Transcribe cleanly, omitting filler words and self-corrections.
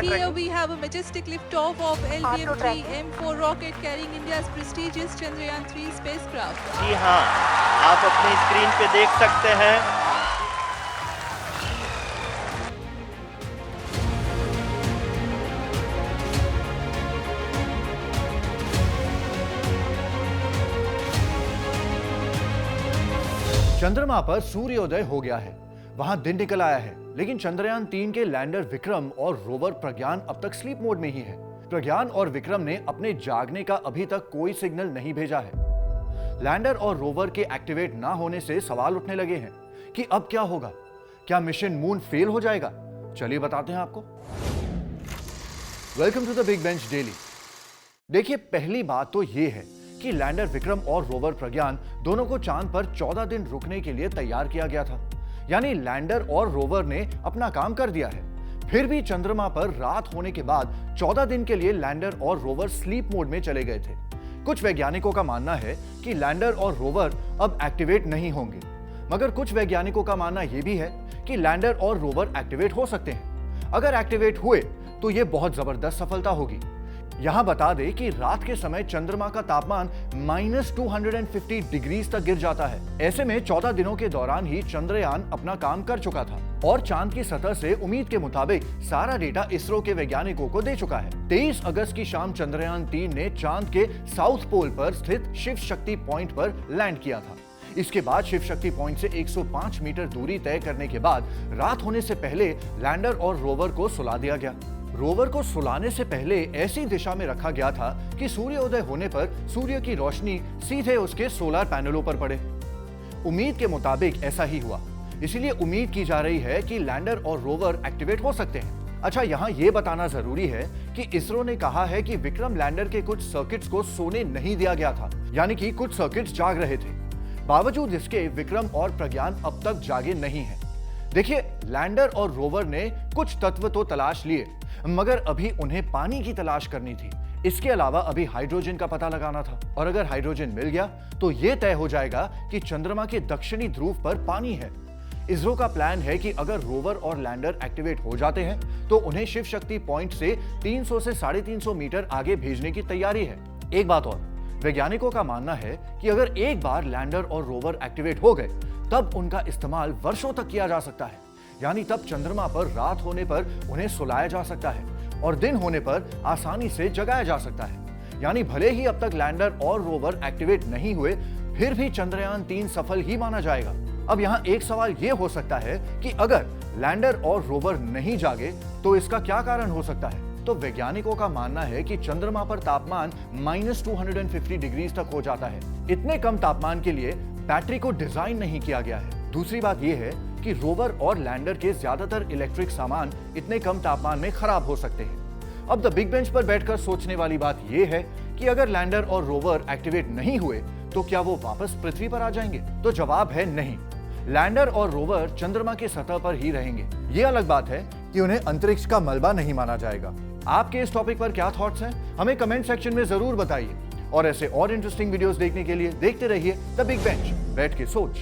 Here we have a majestic liftoff of LVM-3 M4 rocket carrying India's prestigious Chandrayaan-3 spacecraft. जी हाँ, आप अपनी screen पे देख सकते हैं। चंद्रमा पर सूर्योदय हो गया है, वहां दिन निकल आया है, लेकिन चंद्रयान 3 के लैंडर विक्रम और रोवर प्रज्ञान अब तक स्लीप मोड में ही है। प्रज्ञान और विक्रम ने अपने जागने का अभी तक कोई सिग्नल नहीं भेजा है। लैंडर और रोवर के एक्टिवेट ना होने से सवाल उठने लगे हैं कि अब क्या होगा, क्या मिशन मून फेल हो जाएगा? चलिए बताते हैं आपको। Welcome to the Big Bench Daily. देखिए, पहली बात तो यह है कि लैंडर विक्रम और रोवर प्रज्ञान दोनों को चांद पर 14 दिन रुकने के लिए तैयार किया गया था। यानी लैंडर और रोवर ने अपना काम कर दिया है। फिर भी चंद्रमा पर रात होने के बाद 14 दिन के लिए लैंडर और रोवर स्लीप मोड में चले गए थे। कुछ वैज्ञानिकों का मानना है कि लैंडर और रोवर अब एक्टिवेट नहीं होंगे, मगर कुछ वैज्ञानिकों का मानना यह भी है कि लैंडर और रोवर एक्टिवेट हो सकते हैं। अगर एक्टिवेट हुए तो यह बहुत जबरदस्त सफलता होगी। यहां बता दें कि रात के समय चंद्रमा का तापमान -250 डिग्री तक गिर जाता है। ऐसे में 14 दिनों के दौरान ही चंद्रयान अपना काम कर चुका था और चांद की सतह से उम्मीद के मुताबिक सारा डेटा इसरो के वैज्ञानिकों को दे चुका है। 23 अगस्त की शाम चंद्रयान 3 ने चांद के साउथ पोल पर स्थित शिव शक्ति पॉइंट पर लैंड किया था। इसके बाद शिव शक्ति पॉइंट से 105 मीटर दूरी तय करने के बाद रात होने से पहले लैंडर और रोवर को सुला दिया गया। रोवर को सुलाने से पहले ऐसी दिशा में रखा गया था कि सूर्योदय होने पर सूर्य की रोशनी सीधे उसके सोलर पैनलों पर पड़े। उम्मीद के मुताबिक ऐसा ही हुआ, इसलिए उम्मीद की जा रही है कि लैंडर और रोवर एक्टिवेट हो सकते हैं। अच्छा, यहाँ ये बताना जरूरी है कि इसरो ने कहा है कि विक्रम लैंडर के कुछ सर्किट्स को सोने नहीं दिया गया था, यानी कि कुछ सर्किट्स जाग रहे थे। बावजूद इसके विक्रम और प्रज्ञान अब तक जागे नहीं हैं। देखिए, लैंडर और रोवर ने कुछ तत्व तो तलाश लिए, मगर अभी उन्हें पानी की तलाश करनी थी। इसके अलावा अभी हाइड्रोजन का पता लगाना था, और अगर हाइड्रोजन मिल गया तो यह तय हो जाएगा कि चंद्रमा के दक्षिणी ध्रुव पर पानी है। इसरो का प्लान है कि अगर रोवर और लैंडर एक्टिवेट हो जाते हैं तो उन्हें शिव शक्ति पॉइंट से 300 से 350 मीटर आगे भेजने की तैयारी है। एक बात और, वैज्ञानिकों का मानना है कि अगर एक बार लैंडर और रोवर एक्टिवेट हो गए तब उनका इस्तेमाल वर्षों तक किया जा सकता है। यानी तब चंद्रमा पर रात होने पर उन्हें सुलाया जा सकता है और दिन होने पर आसानी से जगाया जा सकता है। यानी भले ही अब तक लैंडर और रोवर एक्टिवेट नहीं हुए, फिर भी चंद्रयान 3 सफल ही माना जाएगा। अब यहाँ एक सवाल यह हो सकता है कि अगर लैंडर और रोवर नहीं जागे तो इसका क्या कारण हो सकता है? तो वैज्ञानिकों का मानना है कि चंद्रमा पर तापमान -250 डिग्री तक हो जाता है। इतने कम तापमान के लिए बैटरी को डिजाइन नहीं किया गया है। दूसरी बात यह है कि रोवर और लैंडर के ज्यादातर इलेक्ट्रिक सामान इतने कम तापमान में खराब हो सकते हैं। अब द बिग बेंच पर बैठकर सोचने वाली बात यह है कि अगर लैंडर और रोवर एक्टिवेट नहीं हुए तो क्या वो वापस पृथ्वी पर आ जाएंगे? तो जवाब है नहीं। लैंडर और रोवर चंद्रमा की सतह पर ही रहेंगे। ये अलग बात है कि उन्हें अंतरिक्ष का मलबा नहीं माना जाएगा। आपके इस टॉपिक पर क्या थॉट्स हैं? हमें कमेंट सेक्शन में जरूर बताइए। और ऐसे और इंटरेस्टिंग वीडियोस देखने के लिए देखते रहिए द बिग बेंच, बैठ के सोच।